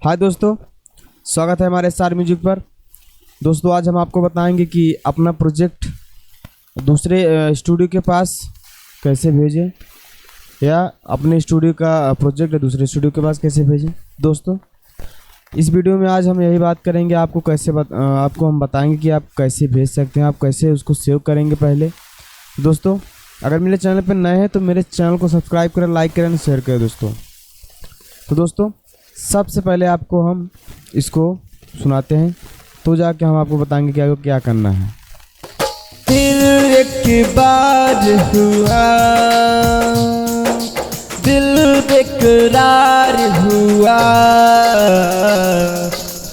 हाय दोस्तों, स्वागत है हमारे स्टार म्यूजिक पर। दोस्तों आज हम आपको बताएंगे कि अपना प्रोजेक्ट दूसरे स्टूडियो के पास कैसे भेजें या अपने स्टूडियो का प्रोजेक्ट दूसरे स्टूडियो के पास कैसे भेजें। दोस्तों इस वीडियो में आज हम यही बात करेंगे, आपको हम बताएंगे कि आप कैसे भेज सकते हैं, आप कैसे उसको सेव करेंगे। पहले दोस्तों अगर मेरे चैनल पर नए हैं तो मेरे चैनल को सब्सक्राइब करें, लाइक करें, शेयर करें। दोस्तों सबसे पहले आपको हम इसको सुनाते हैं, तो जाके हम आपको बताएंगे कि आपको क्या करना है। दिल एक बार हुआ, दिल बेकरार हुआ,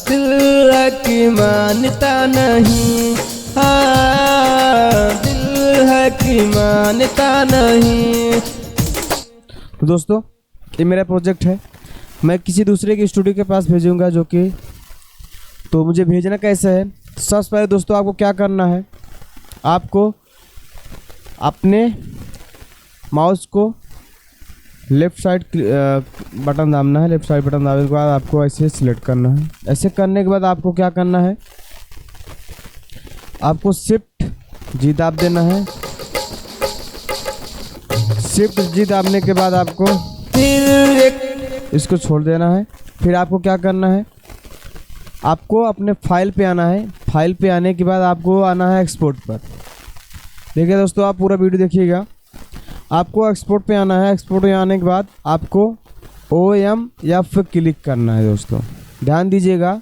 दिल की मानता नहीं, हाँ दिल है कि मानता नहीं। तो दोस्तों ये मेरा प्रोजेक्ट है, मैं किसी दूसरे के स्टूडियो के पास भेजूंगा तो मुझे भेजना कैसे है। सबसे पहले दोस्तों आपको क्या करना है, आपको अपने माउस को लेफ़्ट साइड बटन दाबना है। लेफ़्ट साइड बटन दाबने के बाद आपको ऐसे सिलेक्ट करना है। ऐसे करने के बाद आपको क्या करना है, आपको शिफ्ट जी दाब देना है। शिफ्ट जी दाबने के बाद आपको इसको छोड़ देना है। फिर आपको क्या करना है, आपको अपने फाइल पे आना है। फाइल पे आने के बाद आपको आना है एक्सपोर्ट पर। देखिए दोस्तों आप पूरा वीडियो देखिएगा। आपको एक्सपोर्ट पे आना है। एक्सपोर्ट पे आने के बाद आपको OMF क्लिक करना है। दोस्तों ध्यान दीजिएगा,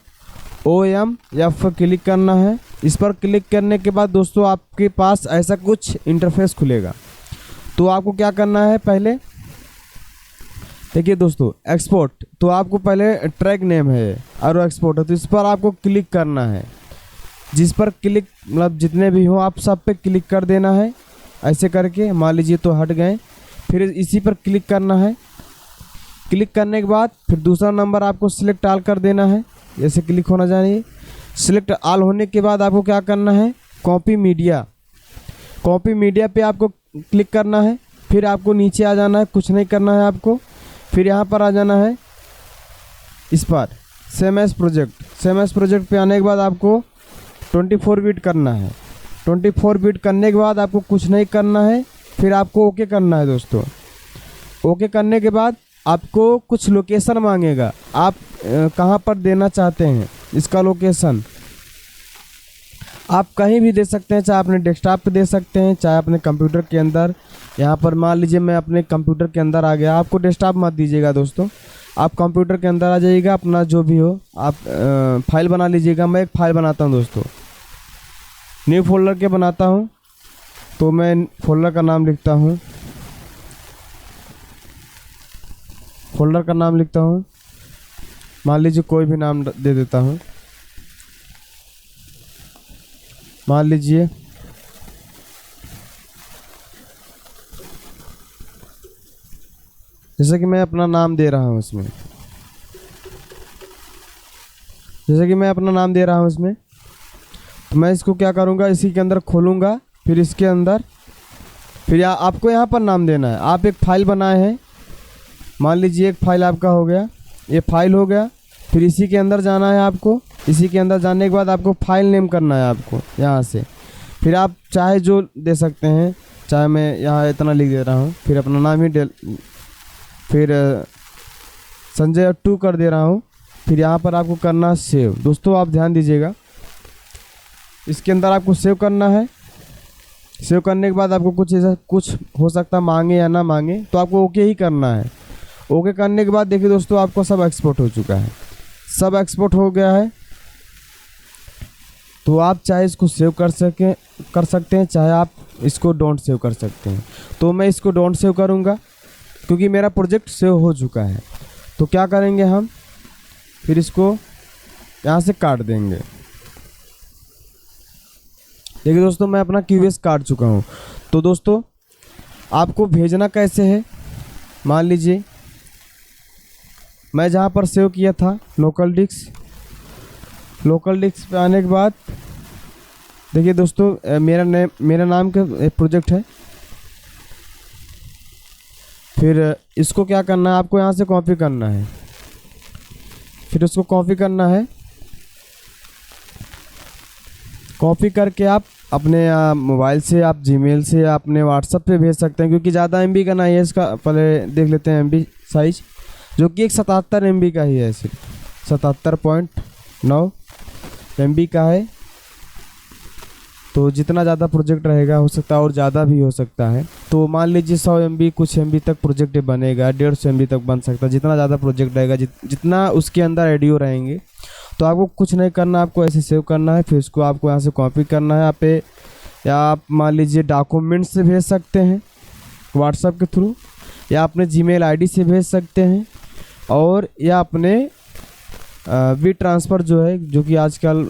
OMF क्लिक करना है। इस पर क्लिक करने के बाद दोस्तों आपके पास ऐसा कुछ इंटरफेस खुलेगा। तो आपको क्या करना है, पहले देखिए दोस्तों एक्सपोर्ट, तो आपको पहले ट्रैक नेम है और एक्सपोर्ट है, तो इस पर आपको क्लिक करना है। जिस पर क्लिक मतलब जितने भी हो आप सब पे क्लिक कर देना है। ऐसे करके मान लीजिए तो हट गए, फिर इसी पर क्लिक करना है। क्लिक करने के बाद फिर दूसरा नंबर आपको सिलेक्ट ऑल कर देना है। ऐसे क्लिक होना चाहिए। सिलेक्ट ऑल होने के बाद आपको क्या करना है, कॉपी मीडिया पे आपको क्लिक करना है। फिर आपको नीचे आ जाना है, कुछ नहीं करना है आपको। फिर यहाँ पर आ जाना है इस पर सेम एज प्रोजेक्ट पे आने के बाद आपको 24 बिट करना है। 24 बिट करने के बाद आपको कुछ नहीं करना है। फिर आपको ओके करना है। दोस्तों ओके करने के बाद आपको कुछ लोकेशन मांगेगा, आप कहाँ पर देना चाहते हैं इसका लोकेशन। आप कहीं भी दे सकते हैं, चाहे अपने डेस्कटॉप पे दे सकते हैं, चाहे अपने कंप्यूटर के अंदर। यहाँ पर मान लीजिए मैं अपने कंप्यूटर के अंदर आ गया। आपको डेस्कटॉप मत दीजिएगा दोस्तों, आप कंप्यूटर के अंदर आ जाइएगा। अपना जो भी हो आप फाइल बना लीजिएगा। मैं एक फ़ाइल बनाता हूँ दोस्तों, न्यू फोल्डर के बनाता हूँ। तो मैं फोल्डर का नाम लिखता हूँ, मान लीजिए कोई भी नाम दे देता हूँ। मान लीजिए जैसे कि मैं अपना नाम दे रहा हूँ इसमें, तो मैं इसको क्या करूँगा, इसी के अंदर खोलूँगा। फिर इसके अंदर आपको यहाँ पर नाम देना है। आप एक फ़ाइल बनाए हैं, मान लीजिए एक फ़ाइल आपका हो गया, ये फाइल हो गया। फिर इसी के अंदर जाना है आपको। इसी के अंदर जाने के बाद आपको फाइल नेम करना है आपको यहाँ से। फिर आप चाहे जो दे सकते हैं, चाहे मैं यहाँ इतना लिख दे रहा हूँ। फिर अपना नाम ही फिर संजय 2 कर दे रहा हूँ। फिर यहाँ पर आपको करना है सेव। दोस्तों आप ध्यान दीजिएगा, इसके अंदर आपको सेव करना है। सेव करने के बाद आपको कुछ हो सकता है मांगे या ना मांगे, तो आपको ओके ही करना है। ओके करने के बाद देखिए दोस्तों आपको सब एक्सपोर्ट हो चुका है, सब एक्सपोर्ट हो गया है। तो आप चाहे इसको सेव कर सकते हैं, चाहे आप इसको डोंट सेव कर सकते हैं। तो मैं इसको डोंट सेव करूँगा क्योंकि मेरा प्रोजेक्ट सेव हो चुका है। तो क्या करेंगे हम, फिर इसको यहाँ से काट देंगे। देखिए दोस्तों मैं अपना QS काट चुका हूँ। तो दोस्तों आपको भेजना कैसे है, मान लीजिए मैं जहाँ पर सेव किया था लोकल डिस्क पे आने के बाद देखिए दोस्तों मेरा नाम का प्रोजेक्ट है। फिर इसको क्या करना है, आपको यहाँ से कॉपी करना है। फिर उसको कॉपी करना है। कॉपी करके आप अपने मोबाइल से, आप जीमेल से, अपने व्हाट्सएप पे भेज सकते हैं, क्योंकि ज़्यादा एमबी का नहीं है इसका। पहले देख लेते हैं एमबी साइज, जो कि एक 77 एमबी का ही है, सिर्फ 77.9 एमबी का है। तो जितना ज़्यादा प्रोजेक्ट रहेगा हो सकता है और ज़्यादा भी हो सकता है। तो मान लीजिए 100 एमबी, कुछ एमबी तक प्रोजेक्ट बनेगा, 150 एमबी तक बन सकता है। जितना ज़्यादा प्रोजेक्ट रहेगा, जितना उसके अंदर ऑडियो रहेंगे, तो आपको कुछ नहीं करना, आपको ऐसे सेव करना है। फिर उसको आपको यहाँ से कॉपी करना है यहाँ पे, या आप मान लीजिए डॉक्यूमेंट से भेज सकते हैं व्हाट्सएप के थ्रू, या अपने जीमेल आईडी से भेज सकते हैं, और या अपने वी ट्रांसफ़र जो है, जो कि आजकल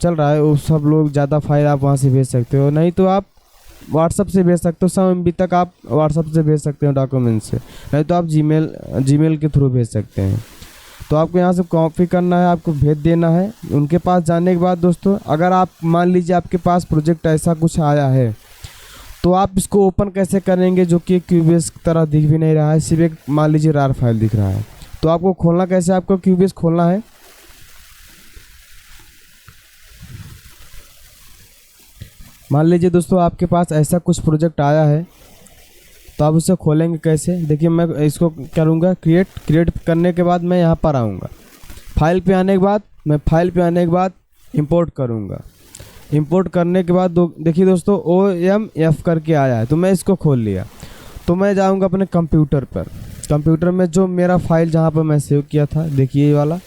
चल रहा है, वो सब लोग ज़्यादा फाइल आप वहाँ से भेज सकते हो। नहीं तो आप व्हाट्सएप से भेज सकते हो, 100 MB तक आप व्हाट्सएप से भेज सकते हो डॉक्यूमेंट से। नहीं तो आप जीमेल के थ्रू भेज सकते हैं। तो आपको यहाँ से कॉपी करना है, आपको भेज देना है। उनके पास जाने के बाद दोस्तों, अगर आप मान लीजिए आपके पास प्रोजेक्ट ऐसा कुछ आया है, तो आप इसको ओपन कैसे करेंगे, जो कि क्यूबेस की तरह दिख भी नहीं रहा है, सिर्फ एक मान लीजिए रार फाइल दिख रहा है। तो आपको खोलना कैसे, आपको क्यूबेस खोलना है। मान लीजिए दोस्तों आपके पास ऐसा कुछ प्रोजेक्ट आया है, तो आप उसे खोलेंगे कैसे। देखिए मैं इसको करूँगा क्रिएट करने के बाद मैं यहाँ पर आऊँगा, फाइल पे आने के बाद इंपोर्ट करूँगा। इंपोर्ट करने के बाद देखिए दोस्तों OMF करके आया है, तो मैं इसको खोल लिया। तो मैं जाऊँगा अपने कंप्यूटर पर। कंप्यूटर में जो मेरा फाइल जहाँ पर मैं सेव किया था, देखिए ये वाला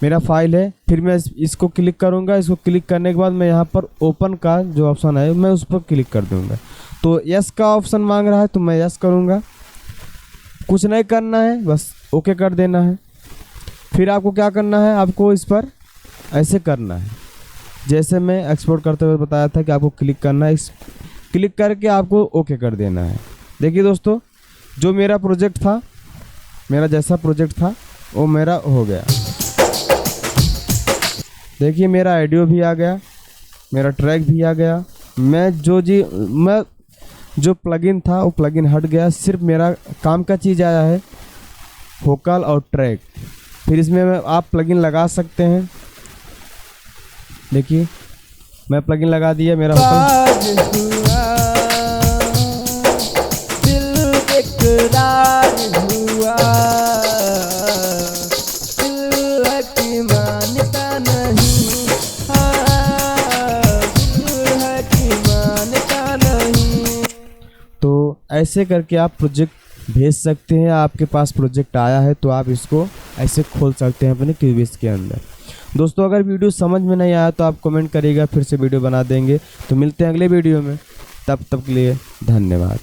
मेरा फाइल है। फिर मैं इसको क्लिक करूँगा। इसको क्लिक करने के बाद मैं यहाँ पर ओपन का जो ऑप्शन है, मैं उस पर क्लिक कर दूँगा। तो यस का ऑप्शन मांग रहा है, तो मैं यस करूँगा। कुछ नहीं करना है, बस ओके कर देना है। फिर आपको क्या करना है, आपको इस पर ऐसे करना है, जैसे मैं एक्सपोर्ट करते हुए बताया था कि आपको क्लिक करना है। इस क्लिक करके आपको ओके कर देना है। देखिए दोस्तों, जो मेरा प्रोजेक्ट था, मेरा जैसा प्रोजेक्ट था वो मेरा हो गया। देखिए मेरा ऑडियो भी आ गया, मेरा ट्रैक भी आ गया। मैं जो प्लगइन था वो प्लगइन हट गया। सिर्फ मेरा काम का चीज़ आया है, वोकल और ट्रैक। फिर इसमें आप प्लगइन लगा सकते हैं। देखिए मैं प्लगइन लगा दिया, मेरा तो ऐसे करके आप प्रोजेक्ट भेज सकते हैं। आपके पास प्रोजेक्ट आया है तो आप इसको ऐसे खोल सकते हैं अपने क्यूबेस के अंदर। दोस्तों अगर वीडियो समझ में नहीं आया तो आप कमेंट करिएगा, फिर से वीडियो बना देंगे। तो मिलते हैं अगले वीडियो में, तब तक के लिए धन्यवाद।